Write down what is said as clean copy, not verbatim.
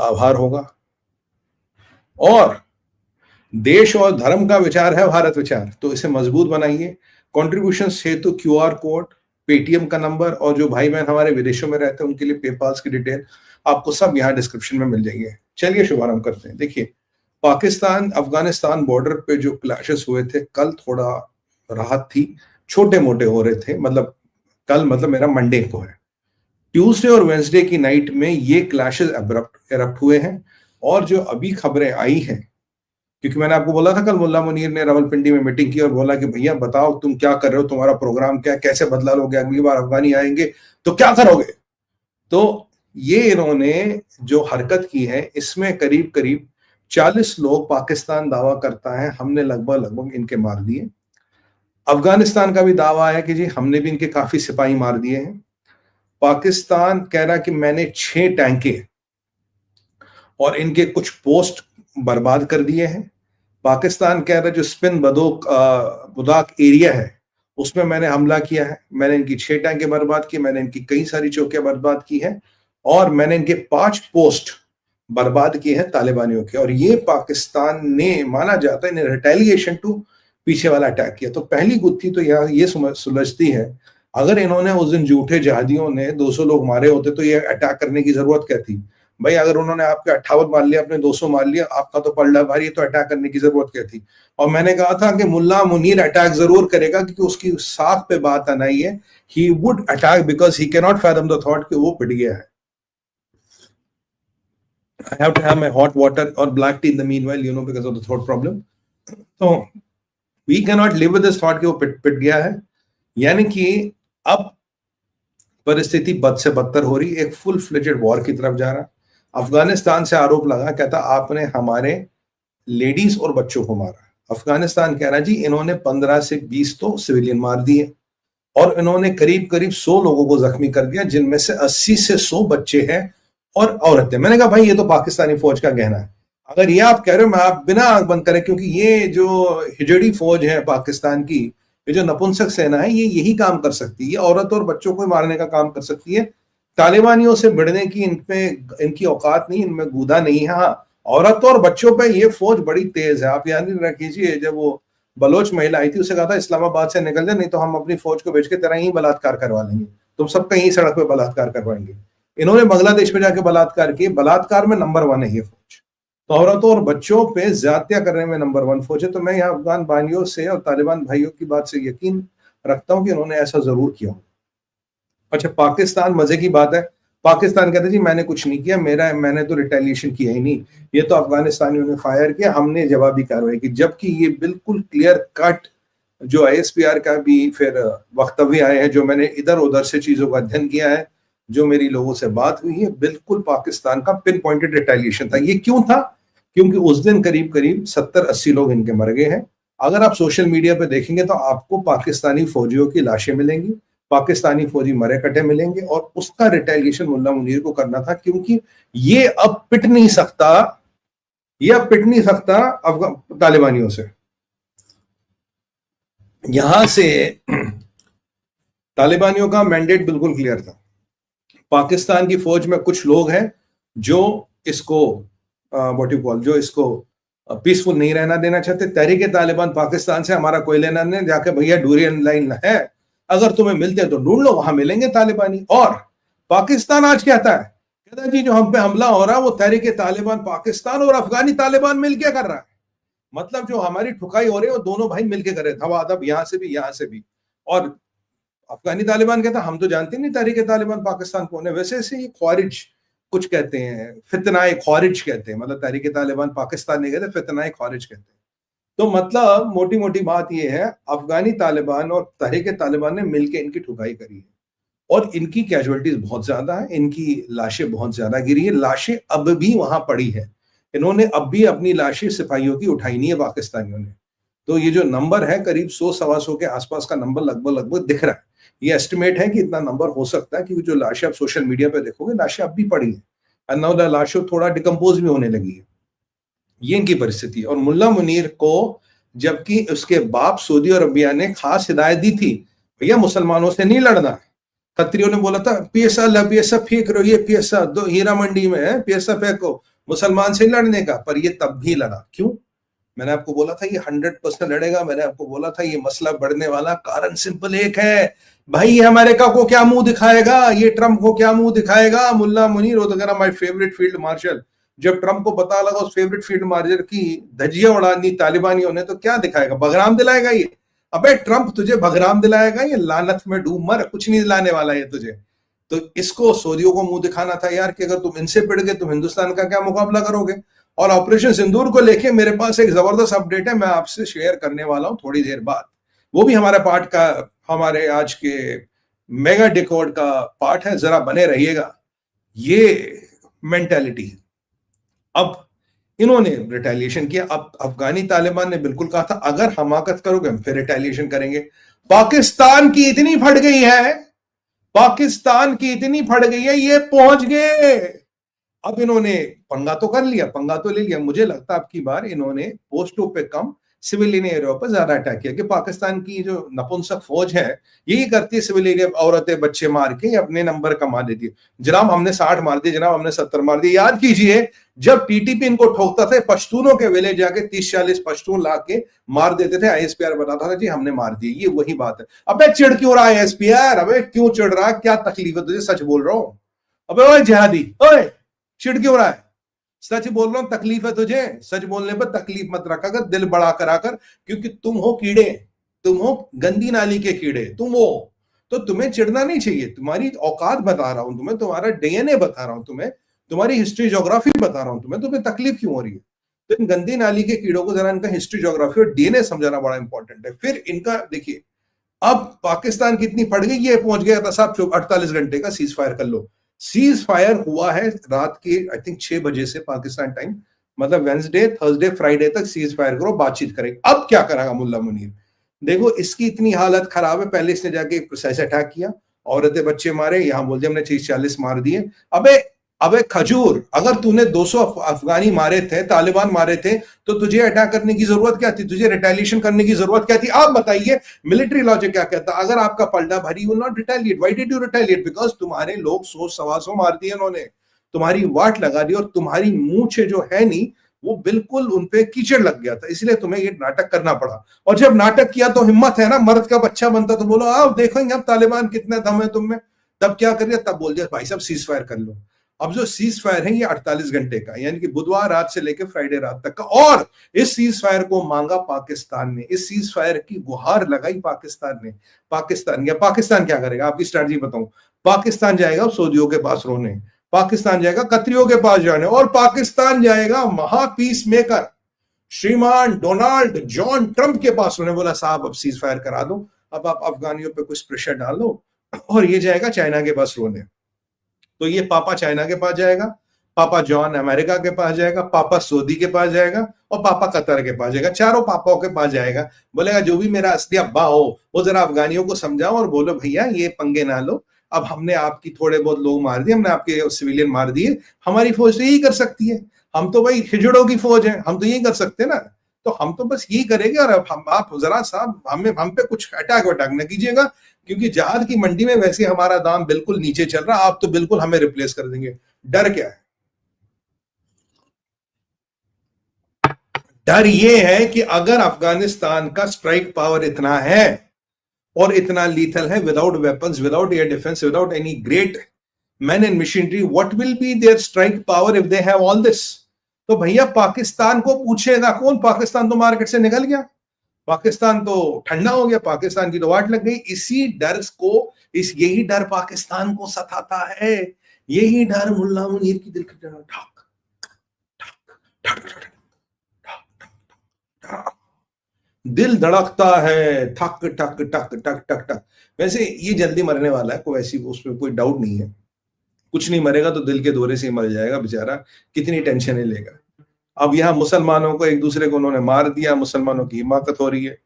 आभार होगा। और देश और धर्म का विचार है भारत विचार, तो इसे मजबूत बनाइए। कंट्रीब्यूशन हेतु क्यूआर कोड, पेटीएम का नंबर, और जो भाई बहन हमारे विदेशों में रहते हैं उनके लिए पेपाल्स की डिटेल आपको सब यहाँ डिस्क्रिप्शन में मिल जाएंगे। चलिए शुभारंभ करते हैं। देखिए, पाकिस्तान अफगानिस्तान बॉर्डर पे जो क्लैशेस हुए थे, कल थोड़ा राहत थी, छोटे मोटे हो रहे थे, मतलब कल मतलब मेरा मंडे को है। ट्यूसडे और वेंसडे की नाइट में ये क्लैशेस एरप्ट हुए हैं। और जो अभी खबरें आई हैं, क्योंकि मैंने आपको बोला था कल मुल्ला मुनीर ने रावलपिंडी में मीटिंग की और बोला कि भैया बताओ तुम क्या कर रहे हो, तुम्हारा प्रोग्राम क्या है, कैसे बदला लोगे, अगली बार अफगानी आएंगे तो क्या करोगे। तो ये इन्होंने जो हरकत की है, इसमें करीब करीब 40 लोग पाकिस्तान दावा करता है हमने लगभग इनके मार दिए। अफगानिस्तान का भी दावा है कि जी हमने भी इनके काफी सिपाही मार दिए हैं। पाकिस्तान कह रहा कि मैंने 6 टैंके और इनके कुछ पोस्ट बर्बाद कर दिए हैं। पाकिस्तान कह रहा है जो स्पिन बुदाक एरिया है उसमें मैंने हमला किया है, मैंने इनकी 6 टैंके बर्बाद की, मैंने इनकी कई सारी चौकियां बर्बाद की है, और मैंने इनके 5 पोस्ट बर्बाद किए हैं तालिबानियों के। और ये पाकिस्तान ने माना जाता है इन रिटेलिएशन टू पीछे वाला अटैक किया। तो पहली गुत्थी तो यहाँ ये सुलझती है, अगर इन्होंने उस दिन झूठे जहादियों ने 200 लोग मारे होते तो ये अटैक करने की जरूरत क्या थी भाई। अगर उन्होंने आपके 58 मार लिया, अपने 200 मार लिया, आपका तो पलड़ा भारी, तो अटैक करने की जरूरत क्या थी। और मैंने कहा था कि मुल्ला मुनीर अटैक जरूर करेगा, क्योंकि उसकी साख पे बात आना ही है, he would attack because he can not fathom the thought कि वो पिट गया है। I have to have my hot water or black tea in the meanwhile, because of the throat problem. So we cannot live with this thought कि वो पिट गया है। यानी कि अब परिस्थिति बद से बदतर हो रही, एक फुल फ्लेजेड वॉर की तरफ जा रहा। अफगानिस्तान से आरोप लगा, कहता आपने हमारे लेडीज और बच्चों को मारा। अफगानिस्तान कह रहा जी इन्होंने 15 से 20 तो सिविलियन मार दिए और इन्होंने करीब करीब 100 लोगों को जख्मी कर दिया, जिनमें से 80 से 100 बच्चे हैं और औरतें। मैंने कहा भाई ये तो पाकिस्तानी फौज का कहना है। अगर ये आप कह रहे हो, मैं आप बिना आंख बंद करें, क्योंकि ये जो हिजड़ी फौज है पाकिस्तान की, ये जो नपुंसक सेना है, ये यही काम कर सकती है, ये औरत और बच्चों को मारने का काम कर सकती है। तालिबानियों से भिड़ने की इनकी औकात नहीं, इनमें गूदा नहीं है। हाँ, औरतों और बच्चों पे ये फौज बड़ी तेज है। आप याद रखिए, जब वो बलोच महिला आई थी, उसे कहा था इस्लामाबाद से निकल जाए, नहीं तो हम अपनी फौज को भेज के तेरा ही बलात्कार करवा लेंगे, तुम सबका यही सड़क पे बलात्कार करवाएंगे। इन्होंने बांग्लादेश में जाके बलात्कार किए, बलात्कार में नंबर 1 है ये फौज। तो औरतों और बच्चों पे ज्यादतियां करने में नंबर 1 फौज है। तो मैं यहाँ अफगान भाइयों से और तालिबान भाइयों की बात से यकीन रखता हूं कि उन्होंने ऐसा जरूर किया। अच्छा, पाकिस्तान, मजे की बात है, पाकिस्तान कहते जी मैंने कुछ नहीं किया, मैंने तो रिटेलिएशन किया ही नहीं, ये तो अफगानिस्तानियों ने फायर किया, हमने जवाबी कार्रवाई की। जबकि ये बिल्कुल क्लियर कट जो ISPR का भी फिर वक्तव्य आए हैं, जो मैंने इधर उधर से चीजों का अध्ययन किया है, जो मेरी लोगों से बात हुई है, बिल्कुल पाकिस्तान का पिन पॉइंटेड रिटेलिएशन था। ये क्यों था? क्योंकि उस दिन करीब करीब 70-80 लोग इनके मर गए हैं। अगर आप सोशल मीडिया पे देखेंगे तो आपको पाकिस्तानी फौजियों की लाशें मिलेंगी, पाकिस्तानी फौजी मरे कटे मिलेंगे, और उसका रिटेलिएशन मुल्ला मुनीर को करना था, क्योंकि ये अब पिट नहीं सकता तालिबानियों से। यहां से तालिबानियों का मैंडेट बिल्कुल क्लियर था। पाकिस्तान की फौज में कुछ लोग हैं जो इसको जो इसको पीसफुल नहीं रहना देना चाहते। तहरीक तालिबान पाकिस्तान से हमारा कोई लेना नहीं, जाके भैया डूरियन लाइन है, अगर तुम्हें मिलते तो ढूंढ लो, वहां मिलेंगे तालिबानी। और पाकिस्तान आज कहता है जी जो हम पे हमला हो रहा है वो तहरीक तालिबान पाकिस्तान और अफगानी तालिबान मिलकर कर रहा है। मतलब जो हमारी ठुकाई हो रही है वो दोनों भाई मिलकर कर रहे थे, अदब यहां से भी। और अफगानी तालिबान कहता हम तो जानते नहीं तहरीक तालिबान पाकिस्तान कौन है। वैसे से ये ख्वारिज कुछ कहते हैं, फितनाए ख्वारिज कहते हैं, मतलब तहरीक तालिबान पाकिस्तान नहीं कहते, फितनाए ख्वारिज कहते हैं। तो मतलब मोटी मोटी बात ये है, अफगानी तालिबान और तहरीक तालिबान ने मिलकर इनकी ठुकाई करी है, और इनकी कैजुअलिटीज बहुत ज्यादा है, इनकी लाशें बहुत ज्यादा गिरी है, लाशें अब भी वहां पड़ी है। इन्होंने अब भी अपनी लाशें सिपाहियों की उठाई नहीं है पाकिस्तानियों ने। तो ये जो नंबर है करीब 100-125 के आसपास का नंबर लगभग दिख रहा है। ये एस्टिमेट है कि इतना नंबर हो सकता है, क्योंकि जो लाशें आप सोशल मीडिया पे देखोगे, लाशें अब भी पड़ी हैं, अन्ना लाशें थोड़ा डिकम्पोज भी होने लगी है। ये इनकी परिस्थिति। और मुल्ला मुनीर को जबकि उसके बाप सऊदी अरबिया ने खास हिदायत दी थी, भैया मुसलमानों से नहीं लड़ना। खत्रियों ने बोला था पीएसआ फेंक रहो, ये पीएसआ दो हीरा मंडी में है, पीएसआ फेंको। मुसलमान से लड़ने का, पर ये तब भी लड़ा। क्यों? मैंने आपको बोला था ये 100% लड़ेगा, मैंने आपको बोला था ये मसला बढ़ने वाला। कारण सिंपल एक है भाई, ये अमेरिका को क्या मुंह दिखाएगा, ये ट्रंप को क्या मुंह दिखाएगा। मुल्ला मुनीर वगैरह माय फेवरेट फील्ड मार्शल, जब ट्रंप को पता लगा उस फेवरेट फील्ड मार्शल की धज्जियां उड़ानी तालिबानियों ने, तो क्या दिखाएगा? बगराम दिलाएगा ये। अबे ट्रंप तुझे बगराम दिलाएगा, ये लानत में डूब मर, कुछ नहीं दिलाने वाला ये तुझे। तो इसको सऊदियों को मुंह दिखाना था यार कि अगर तुम इनसे पिट गए तुम हिंदुस्तान का क्या मुकाबला करोगे। और ऑपरेशन सिंदूर को लेके मेरे पास एक जबरदस्त अपडेट है, मैं आपसे शेयर करने वाला हूं थोड़ी देर बाद। वो भी हमारे पार्ट का, हमारे आज के मेगा डिकोड का पार्ट है, जरा बने रहिएगा। ये मेंटालिटी है। अब इन्होंने रिटेलिएशन किया। अब अफगानी तालिबान ने बिल्कुल कहा था अगर हमाकत करोगे हम फिर रिटेलिएशन करेंगे। पाकिस्तान की इतनी फट गई है, पाकिस्तान की इतनी फट गई है, ये पहुंच गए। अब इन्होंने पंगा तो कर लिया, पंगा तो ले लिया। मुझे लगता है अब की बार इन्होंने पोस्टों पे कम, सिविलियन एरिया पर ज्यादा अटैक किया कि पाकिस्तान की जो नपुंसक फौज है यही करती है, सिविल एरिया औरतें बच्चे मार के अपने नंबर कमा देती है। जनाब हमने 60 मार दिए, जनाब हमने 70 मार दिए। याद कीजिए जब टीटीपी इनको ठोकता था, पश्तूनों के विलेज जाके 30-40 पश्तून ला के मार देते थे। आईएसपीआर बताता था जी हमने मार दिए। ये वही बात है। अबे चिढ़ क्यों रहा है आईएसपीआर? अबे क्यों चिढ़ रहा है? क्या तकलीफ है तुझे? सच बोल रहा हूं। अबे ओए जिहादी, ओए चिढ़ क्यों रहा है? सच बोल रहा हूं, तकलीफ है तुझे। सच बोलने पर तकलीफ मत रखा कर, दिल बड़ा करा कर, क्योंकि तुम हो कीड़े, तुम हो गंदी नाली के कीड़े, तुम हो। तो तुम्हें चिढ़ना नहीं चाहिए। तुम्हारी औकात बता रहा हूं तुम्हें, तुम्हारा डीएनए बता रहा हूं तुम्हें, तुम्हारी हिस्ट्री ज्योग्राफी बता रहा हूं तुम्हें तकलीफ क्यों हो रही है? तो इन गंदी नाली के कीड़ों को जरा इनका हिस्ट्री ज्योग्राफी और डीएनए समझाना बड़ा इंपॉर्टेंट है। फिर इनका देखिए, अब पाकिस्तान कितनी पड़ गई, ये पहुंच गया था साहब 48 घंटे का सीज फायर कर लो। सीज फायर हुआ है रात के आई थिंक 6 बजे से पाकिस्तान टाइम, मतलब वेंसडे थर्सडे फ्राइडे तक सीज फायर करो, बातचीत करेंगे। अब क्या करेगा मुल्ला मुनीर? देखो इसकी इतनी हालत खराब है, पहले इसने जाके एक प्रिसाइज अटैक किया, औरतें बच्चे मारे, यहां बोल दिया हमने 30-40 मार दिए। अबे अबे खजूर, अगर तूने 200 अफगानी मारे थे, तालिबान मारे थे, तो तुझे अटैक करने की जरूरत क्या थी? तुझे रिटेलिएशन करने की जरूरत क्या थी? आप बताइए, मिलिट्री लॉजिक क्या कहता? अगर आपका पलड़ा भरी, you will not retaliate. Why did you retaliate? Because तुम्हारे लोग 100-125 मार दिए उन्होंने, तुम्हारी वाट लगा दी, और तुम्हारी मूछे जो है नहीं वो बिल्कुल उनपे कीचड़ लग गया था, इसलिए तुम्हें ये नाटक करना पड़ा। और जब नाटक किया तो हिम्मत है ना, मर्द का बच्चा बनता तो बोलो आओ देखेंगे अब तालिबान कितना दम है तुम में। तब क्या कर दिया? तब बोल दिया भाई साहब सीज फायर कर लो। अब जो सीज फायर है ये 48 घंटे का, यानी कि बुधवार रात से लेकर फ्राइडे रात तक का। और इस सीज फायर को मांगा पाकिस्तान ने, इस सीज फायर की गुहार लगाई पाकिस्तान ने। पाकिस्तान क्या करेगा? आपकी स्ट्रैटेजी बताऊं। पाकिस्तान जाएगा सऊदियों के पास रोने, पाकिस्तान जाएगा कतरियों के पास जाने, और पाकिस्तान जाएगा महा पीस मेकर श्रीमान डोनाल्ड जॉन ट्रंप के पास रोने। बोला साहब अब सीज फायर करा दो, अब आप अफगानियों पे कुछ प्रेशर डाल दो। और ये जाएगा चाइना के पास रोने। तो ये पापा चाइना के पास जाएगा, पापा जॉन अमेरिका के पास जाएगा, पापा सऊदी के पास जाएगा, और पापा कतर के पास जाएगा। चारों पापाओं के पास जाएगा। बोलेगा जो भी मेरा असली अब्बा हो वो जरा अफगानियों को समझाओ और बोलो भैया ये पंगे ना लो, अब हमने आपकी थोड़े बहुत लोग मार दिए, हमने आपके सिविलियन मार दिए, हमारी फौज तो यही कर सकती है, हम तो भाई हिजड़ों की फौज है, हम तो यही कर सकते हैं ना, तो हम तो बस यही करेंगे। और अब आप जरा साहब हम पे कुछ अटैक वटैक न कीजिएगा, क्योंकि जहाज की मंडी में वैसे हमारा दाम बिल्कुल नीचे चल रहा, आप तो बिल्कुल हमें रिप्लेस कर देंगे। डर क्या है? डर ये है कि अगर अफगानिस्तान का स्ट्राइक पावर इतना है और इतना लीथल है, without weapons, without air defence, without any great man and machinery, what will be their strike power if they have all this? तो भैया पाकिस्तान को पूछेगा कौन? पाकिस्तान तो मार्केट से निकल गया, पाकिस्तान तो ठंडा हो गया, पाकिस्तान की तो वाट लग गई। इसी डर को, यही डर पाकिस्तान को सताता है, यही डर मुल्ला मुनीर की दिल की ठक ठक ठक दिल धड़कता है, ठक ठक ठक ठक ठक ठक। वैसे ये जल्दी मरने वाला है, कोई ऐसी उसमें कोई डाउट नहीं है। कुछ नहीं मरेगा तो दिल के दौरे से ही मर जाएगा बेचारा, कितनी टेंशन लेगा। अब यहाँ मुसलमानों को एक दूसरे को उन्होंने मार दिया, मुसलमानों की हिमाकत हो रही है।